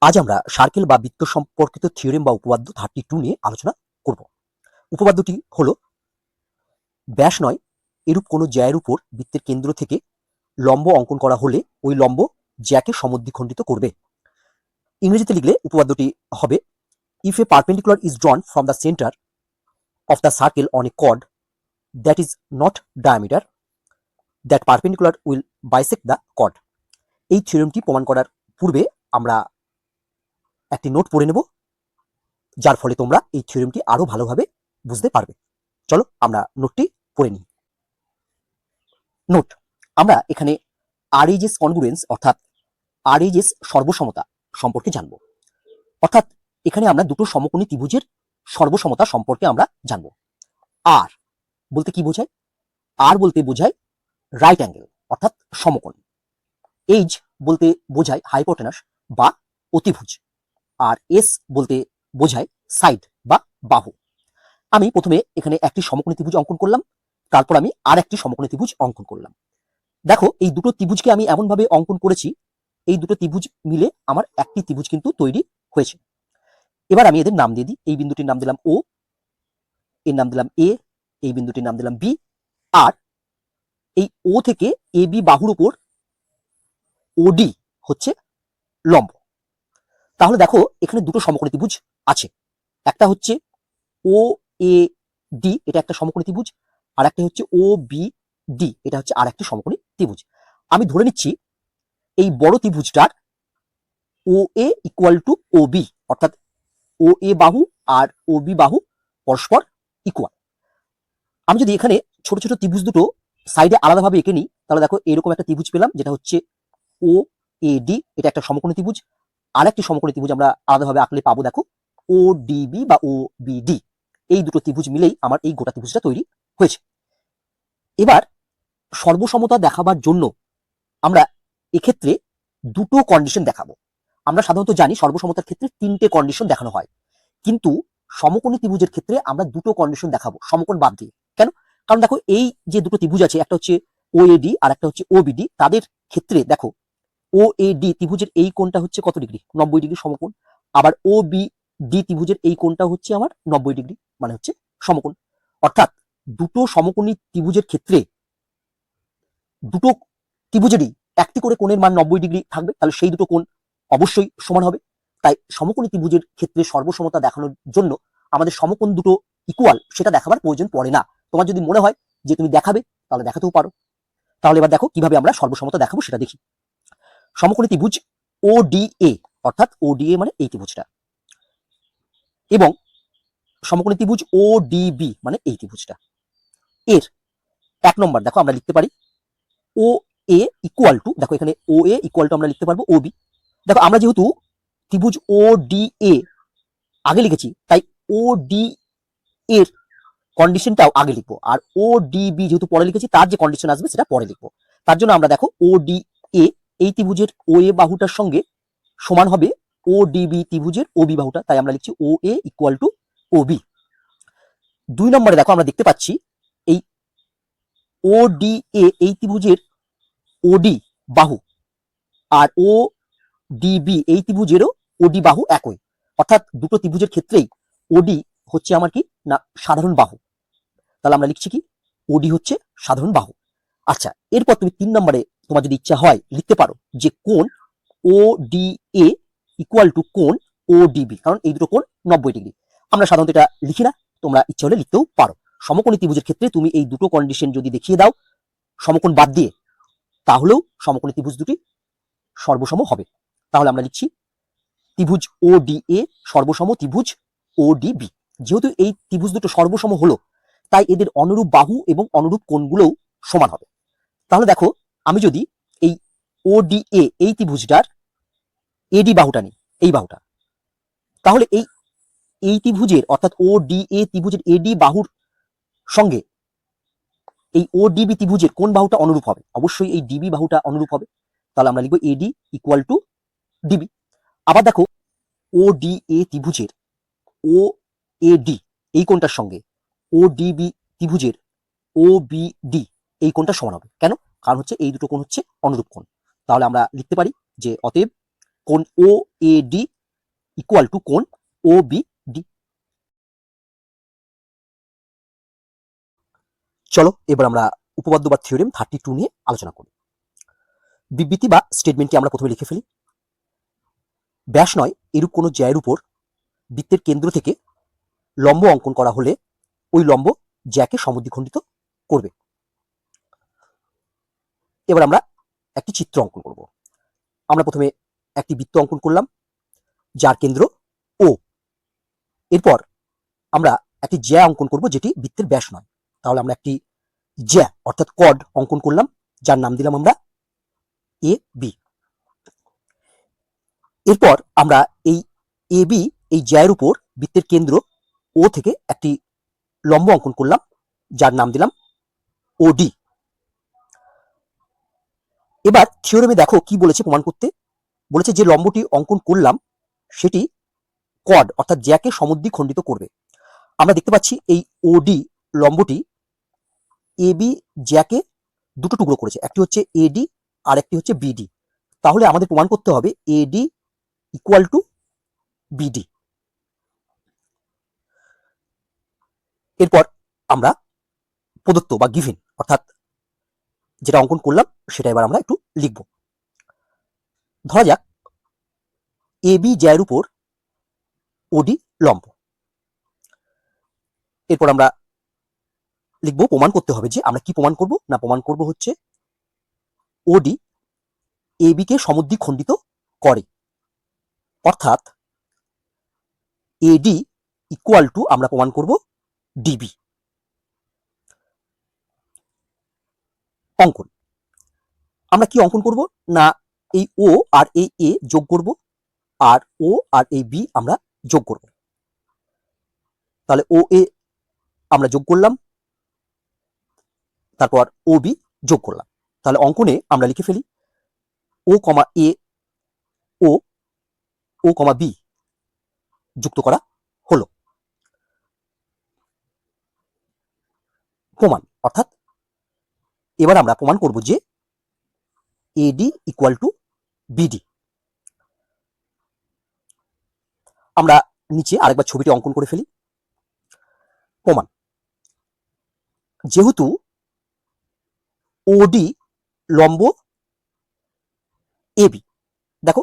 আজ আমরা সার্কেল বা বৃত্ত সম্পর্কিত থিওরেম বা উপপাদ্য 32 নিয়ে আলোচনা করব। উপপাদ্যটি হলো, ব্যাস নয় এরূপ কোনো জ্যায়ের উপর বৃত্তের কেন্দ্র থেকে লম্ব অঙ্কন করা হলে ওই লম্ব জ্যাকে সমদ্বিখণ্ডিত করবে। ইংরেজিতে লিখলে উপপাদ্যটি হবে, if a perpendicular is drawn from the centre of the circle on a chord that is not diameter, that perpendicular will bisect the chord. এই থিওরেমটি প্রমাণ করার পূর্বে আমরা একটি নোট পড়ে নেব, যার ফলে তোমরা এই থিওরেমটি আরো ভালোভাবে বুঝতে পারবে। চলো আমরা নোটটি পড়ে নিই। নোট, আমরা এখানে আরএইচএস কনগ্রুয়েন্স অর্থাৎ আরএইচএস সর্বসমতা সম্পর্কে জানব। অর্থাৎ এখানে আমরা দুটো সমকোণী ত্রিভুজের সর্বসমতা সম্পর্কে আমরা জানব। আর বলতে কি বোঝায়? আর বলতে বোঝায় রাইট অ্যাঙ্গেল অর্থাৎ সমকোণ। এইচ বলতে বোঝায় হাইপোটেনাস বা অতিভুজ। আর এস বলতে বোঝায় সাইড বা বাহু। আমি প্রথমে এখানে একটি সমকোণী ত্রিভুজ অঙ্কন করলাম, তারপর আমি আর একটি সমকোণী ত্রিভুজ অঙ্কন করলাম। দেখো, এই দুটো ত্রিভুজকে আমি এমনভাবে অঙ্কন করেছি, এই দুটো ত্রিভুজ মিলে আমার একটি ত্রিভুজ কিন্তু তৈরি হয়েছে। এবার আমি এদের নাম দিয়ে দিই। এই বিন্দুটির নাম দিলাম ও, এর নাম দিলাম এ, এই বিন্দুটির নাম দিলাম বি, আর এই ও থেকে এ বি বাহুর উপর ওডি হচ্ছে লম্ব। তাহলে দেখো, এখানে দুটো সমকোণী ত্রিভুজ আছে। একটা হচ্ছে ও এ ডি, এটা একটা সমকোণী ত্রিভুজ, আর একটা হচ্ছে ও বি ডি, এটা হচ্ছে আর একটি সমকোণী ত্রিভুজ। আমি ধরে নিচ্ছি এই বড় ত্রিভুজটার ও এ ইকুয়াল টু ও বি, অর্থাৎ ও এ বাহু আর ও বি বাহু পরস্পর ইকুয়াল। আমি যদি এখানে ছোট ছোট ত্রিভুজ দুটো সাইডে আলাদাভাবে এঁকে নিই, তাহলে দেখো এরকম একটা ত্রিভুজ পেলাম, যেটা হচ্ছে ও এ ডি, এটা একটা সমকোণী ত্রিভুজ। আর একটি সমকোণী ত্রিভুজ আমরা আলাদাভাবে আঁকলে পাবো, দেখো ও ডিবি বা ও বিডি। এই দুটো ত্রিভুজ মিলেই আমার এই গোটা ত্রিভুজটা তৈরি হয়েছে। এবার সর্বসমতা দেখাবার জন্য আমরা এক্ষেত্রে দুটো কন্ডিশন দেখাবো। আমরা সাধারণত জানি সর্বসমতার ক্ষেত্রে তিনটে কন্ডিশন দেখানো হয়, কিন্তু সমকোণী ত্রিভুজের ক্ষেত্রে আমরা দুটো কন্ডিশন দেখাবো সমকোণ বাদ দিয়ে। কেন? কারণ দেখো, এই যে দুটো ত্রিভুজ আছে, একটা হচ্ছে ও এ ডি আর একটা হচ্ছে ও বিডি, তাদের ক্ষেত্রে দেখো ও এ ডি ত্রিভুজের এই কোণটা হচ্ছে কত ডিগ্রি? 90 ডিগ্রি সমকোণ। আবার ও বি ডি ত্রিভুজের এই কোণটা হচ্ছে আমার 90 ডিগ্রি, মানে হচ্ছে সমকোণ। অর্থাৎ দুটো সমকোণী ত্রিভুজের ক্ষেত্রে দুটো ত্রিভুজেরই একটি করে কোণের মান 90 ডিগ্রি থাকবে, তাহলে সেই দুটো কোণ অবশ্যই সমান হবে। তাই সমকোণী ত্রিভুজের ক্ষেত্রে সর্বসমতা দেখানোর জন্য আমাদের সমকোণ দুটো ইকুয়াল সেটা দেখাবার প্রয়োজন পড়ে না। তোমার যদি মনে হয় যে তুমি দেখাবে, তাহলে দেখাতেও পারো। তাহলে এবার দেখো কিভাবে আমরা সর্বসমতা দেখাবো সেটা দেখি। সমকোণী ত্রিভুজ ও ডি এ, অর্থাৎ ও ডি এ মানে এই ত্রিভুজটা, এবং সমকোণী ত্রিভুজ ও ডি বি মানে এই ত্রিভুজটা, এর এক নম্বর দেখো আমরা লিখতে পারি ও এ ইকুয়াল টু, দেখো এখানে ও এ ইকুয়াল টু আমরা লিখতে পারবো ও বি। দেখো আমরা যেহেতু ত্রিভুজ ও ডি এ আগে লিখেছি, তাই ও ডি এর কন্ডিশনটাও আগে লিখবো, আর ও ডি বি যেহেতু পরে লিখেছি, তার যে কন্ডিশন আসবে সেটা পরে লিখবো। তার জন্য আমরা দেখো ও ডি এ এই ত্রিভুজের ও এ বাহুটার সঙ্গে সমান হবে ও ডি বি ত্রিভুজের ও বি বাহুটা, তাই আমরা লিখছি ও এ ইকুয়াল টু ও বি। দুই নম্বরে দেখো আমরা দেখতে পাচ্ছি এই ও ডি এ এই ত্রিভুজের ওডি বাহু আর ও ডিবি এই ত্রিভুজেরও ওডি বাহু একই, অর্থাৎ দুটো ত্রিভুজের ক্ষেত্রেই ওডি হচ্ছে আমার কি না সাধারণ বাহু। তাহলে আমরা লিখছি কি ওডি হচ্ছে সাধারণ বাহু। আচ্ছা, এরপর তুমি 3 নম্বরে তোমার যদি ইচ্ছা হয় লিখতে পারো যে কোণ ও ডি এ ইকুয়াল টু কোণ ও ডিবি, কারণ এই দুটো কোণ 90 ডিগ্রি। আমরা সাধারণত এটা লিখি না, তোমরা ইচ্ছা হলে লিখতেও পারো। সমকোণী ত্রিভুজের ক্ষেত্রে তুমি এই দুটো কন্ডিশন যদি দেখিয়ে দাও সমকোণ বাদ দিয়ে, তাহলেও সমকোণী ত্রিভুজ দুটি সর্বসম হবে। তাহলে আমরা লিখছি ত্রিভুজ ও ডি এ সর্বসম ত্রিভুজ ও ডি বি। যেহেতু এই ত্রিভুজ দুটো সর্বসম হলো, তাই এদের অনুরূপ বাহু এবং অনুরূপ কোণগুলোও সমান হবে। তাহলে দেখো, আমি যদি এই ও ডি এ এই ত্রিভুজটার এডি বাহুটা নিই, এই বাহুটা, তাহলে এই এই ত্রিভুজের অর্থাৎ ও ডি এ ত্রিভুজের এডি বাহুর সঙ্গে এই ও ডিবি ত্রিভুজের কোন বাহুটা অনুরূপ হবে? অবশ্যই এই ডিবি বাহুটা অনুরূপ হবে। তাহলে আমরা লিখবো এডি ইকুয়াল টু ডিবি। আবার দেখো, ও ডি এ ত্রিভুজের ও এ ডি এই কোণটার সঙ্গে ও ডিবি ত্রিভুজের ও বি ডি এই কোণটা সমান হবে। কেন? কারণ হচ্ছে এই দুটো কোণ হচ্ছে অনুরূপ কোণ। তাহলে আমরা লিখতে পারি যে অতএব কোণ ও এ ডি ইকুয়াল টু কোণ ও বি ডি। চলো এবার আমরা উপপাদ্য বা থিওরেম 32 নিয়ে আলোচনা করি। বিবৃতি বা স্টেটমেন্টটি আমরা প্রথমে লিখে ফেলি। ব্যাস নয় এরূপ কোনো জ্যায়ের উপর বৃত্তের কেন্দ্র থেকে লম্ব অঙ্কন করা হলে ওই লম্ব জ্যাকে সমদ্বিখণ্ডিত করবে। এবার আমরা একটি চিত্র অঙ্কন করব। আমরা প্রথমে একটি বৃত্ত অঙ্কন করলাম যার কেন্দ্র ও। এরপর আমরা একটি জ্যা অঙ্কন করব যেটি বৃত্তের ব্যাস নয়। তাহলে আমরা একটি জ্যা অর্থাৎ কর্ড অঙ্কন করলাম যার নাম দিলাম আমরা এ বি। এরপর আমরা এই এ বি এই জ্যায়ের উপর বৃত্তের কেন্দ্র ও থেকে একটি লম্ব অঙ্কন করলাম যার নাম দিলাম ও ডি। এবার থিওরেমে দেখো কি বলেছে প্রমাণ করতে। বলেছে যে লম্বটি অঙ্কন করলাম সেটি কর্ড অর্থাৎ জ্যাকে সমদ্বিখণ্ডিত করবে। আমরা দেখতে পাচ্ছি এই ওডি লম্বটি এ বি জ্যাকে দুটো টুকরো করেছে, একটি হচ্ছে এডি আর একটি হচ্ছে বিডি। তাহলে আমাদের প্রমাণ করতে হবে এডি ইকুয়াল টু বিডি। এরপর আমরা প্রদত্ত বা গিভেন অর্থাৎ যেটা অঙ্কন করলাম সেটা এবার আমরা একটু লিখব। ধরা যাক এ বি জ্যায়ের উপর ওডি লম্ব। এরপর আমরা লিখব প্রমাণ করতে হবে যে আমরা কি প্রমাণ করব না, প্রমাণ করব হচ্ছে ওডি এ বি কে সমদ্বিখণ্ডিত করে, অর্থাৎ এডি ইকুয়াল টু আমরা প্রমাণ করব ডিবি। অঙ্কন আমরা কি অঙ্কন করব না, এই ও আর এই এ যোগ করব আর ও আর এই বি আমরা যোগ করব। তাহলে ও এ আমরা যোগ করলাম, তারপর ও বি যোগ করলাম। তাহলে অঙ্কনে আমরা লিখে ফেলি ও কমা এ ও ও কমা বি যুক্ত করা হলো। প্রমাণ অর্থাৎ এবার আমরা প্রমাণ করব যে এডি ইকুয়াল টু বিডি। আমরা নিচে আরেকবার ছবিটি অঙ্কন করে ফেলি। প্রমাণ যেহেতু ওডি লম্ব এবি, দেখো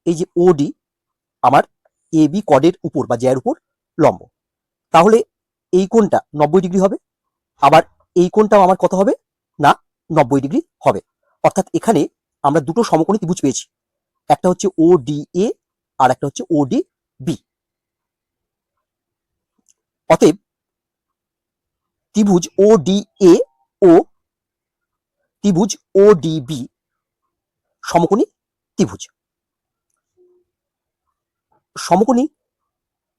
এই যে ওডি আমার এবি কর্ডের উপর বা জ্যায়ের উপর লম্ব, তাহলে এই কোণটা 90 ডিগ্রি হবে, আবার এই কোণটাও আমার কত হবে না 90 ডিগ্রি হবে। অর্থাৎ এখানে আমরা দুটো সমকোণী ত্রিভুজ পেয়েছি, একটা হচ্ছে ও ডি এ আর একটা হচ্ছে ও ডি বি। অতএব ত্রিভুজ ও ডি এ ও ত্রিভুজ ও ডি বি সমকোণী ত্রিভুজ। সমকোণী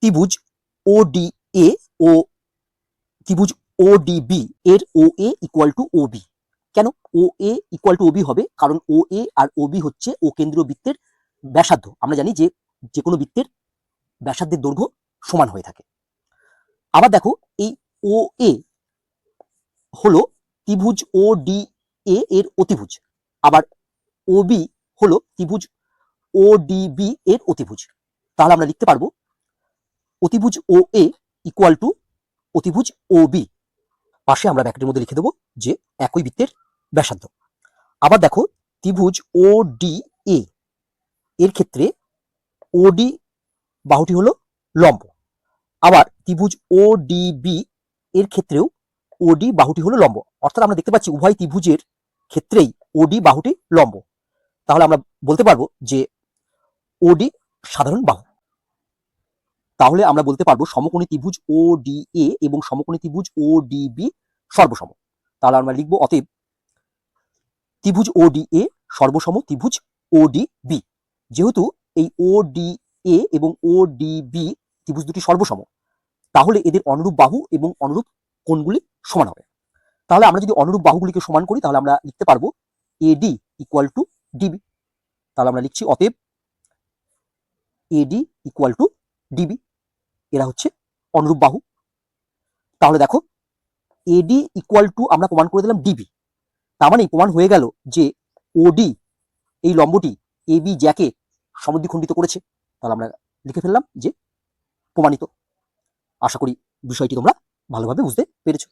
ত্রিভুজ ও ডি এ ও ত্রিভুজ ও ডি বি এর ও এ ইকুয়াল টু ও বি। কেন ও এ ইকুয়াল টু ও বি হবে? কারণ ও এ আর ও বি হচ্ছে ও কেন্দ্রীয় বৃত্তের ব্যাসার্ধ। আমরা জানি যে যে কোনো বৃত্তের ব্যাসার্ধের দৈর্ঘ্য সমান হয়ে থাকে। আবার দেখো এই ও এ হলো ত্রিভুজ ও ডি এ এর অতিভুজ, আবার ও বি হলো ত্রিভুজ ও ডি বি এর অতিভুজ। তাহলে আমরা লিখতে পারবো অতিভুজ ও এ ইকুয়াল টু অতিভুজ ও বি। পাশে আমরা ব্র্যাকেটের মধ্যে লিখে দেবো যে একই বৃত্তের ব্যাসার্ধ। আবার দেখো ত্রিভুজ ও ডি এ এর ক্ষেত্রে ওডি বাহুটি হলো লম্ব, আবার ত্রিভুজ ও ডি বি এর ক্ষেত্রেও ওডি বাহুটি হলো লম্ব। অর্থাৎ আমরা দেখতে পাচ্ছি উভয় ত্রিভুজের ক্ষেত্রেই ওডি বাহুটি লম্ব। তাহলে আমরা বলতে পারবো যে ওডি সাধারণ বাহু। তাহলে আমরা বলতে পারবো সমকোণী ত্রিভুজ ও ডি এ এবং সমকোণী ত্রিভুজ ও ডি বি সর্বসম। তাহলে আমরা লিখবো অতএব ত্রিভুজ ও ডি এ সর্বসম ত্রিভুজ ও ডি বি। যেহেতু এই ও ডি এ এবং ও ডি বি ত্রিভুজ দুটি সর্বসম, তাহলে এদের অনুরূপ বাহু এবং অনুরূপ কোণগুলি সমান হবে। তাহলে আমরা যদি অনুরূপ বাহুগুলিকে সমান করি তাহলে আমরা লিখতে পারবো এডি ইকুয়াল টু ডিবি। তাহলে আমরা লিখছি অতএব এডি ইকুয়াল টু ডিবি, এরা হচ্ছে অনুরূপ বাহু। তাহলে দেখো এডি ইকুয়াল টু আমরা প্রমাণ করে দিলাম ডিবি। তার মানে প্রমাণ হয়ে গেল যে ওডি এই লম্বটি এবি জ্যাকে সমদ্বিখণ্ডিত করেছে, তাহলে আমরা লিখে ফেললাম যে প্রমাণিত। আশা করি বিষয়টি তোমরা ভালোভাবে বুঝতে পেরেছো।